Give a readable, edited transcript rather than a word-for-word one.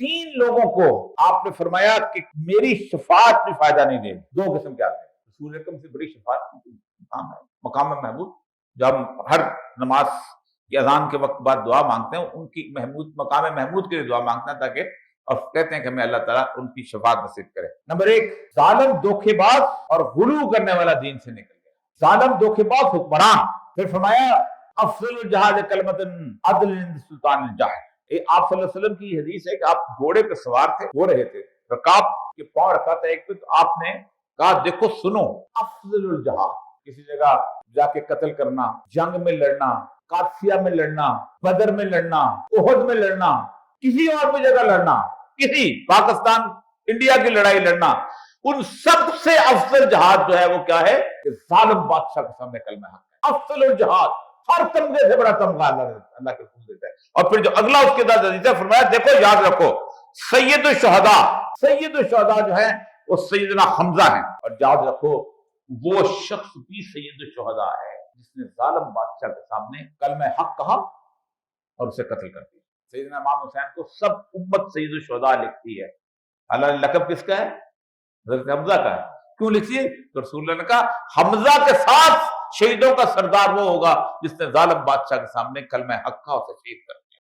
تین لوگوں کو آپ نے فرمایا کہ میری شفاعت بھی فائدہ نہیں دے. دو قسم کے آتے ہیں. رسول اکرم سے بڑی شفاعت کی مقام محمود جب ہم ہر نماز کی اذان کے وقت بعد دعا مانگتے ہیں، ان کی محمود مقام محمود کے لیے دعا مانگتے ہیں تاکہ اور کہتے ہیں کہ ہمیں اللہ تعالیٰ ان کی شفاعت نصیب کرے. نمبر ایک، ظالم دھوکے باز اور غلو کرنے والا دین سے نکل گیا. ظالم دھوکے باز حکمران. پھر فرمایا افضل الجہاد کلمۃ عدل عند سلطان الجاہل. آپ صلی اللہ علیہ وسلم کی حدیث ہے کہ آپ گھوڑے پہ سوار تھے، ہو رہے تھے، رکاب کے پاؤں رکھا تھا ایک پہ، تو آپ نے کہا دیکھو سنو، افضل الجہاد، کسی جگہ جا کے قتل کرنا، جنگ میں لڑنا، قادسیہ میں لڑنا، بدر میں لڑنا، احد میں لڑنا، کسی اور بھی جگہ لڑنا، کسی پاکستان انڈیا کی لڑائی لڑنا، ان سب سے افضل جہاد جو ہے وہ کیا ہے کہ ظالم بادشاہ کے سامنے کلمہ حق ہے. افضل الجہاد، ہر تمغے سے بڑا تمغہ اللہ کے حکم دیتا ہے. اور پھر جو اگلا اس کے بعد حدیث ہے، فرمایا دیکھو یاد رکھو سید الشہداء، سید الشہداء جو ہیں وہ سیدنا حمزہ ہیں. اور یاد رکھو وہ شخص بھی سید الشہداء ہے جس نے ظالم بادشاہ کے سامنے کلمہ حق کہا اور اسے قتل کر دیا. سیدنا امام حسین کو سب امت سید الشہداء لکھتی ہے. اللہ نے لقب کس کا ہے؟ حضرت حمزہ کا ہے. کیوں لکھتی ہے؟ تو رسول اللہ نے کہا حمزہ کے ساتھ شہیدوں کا سردار وہ ہوگا جس نے ظالم بادشاہ کے سامنے کلمہ حق کا اسے شہید کر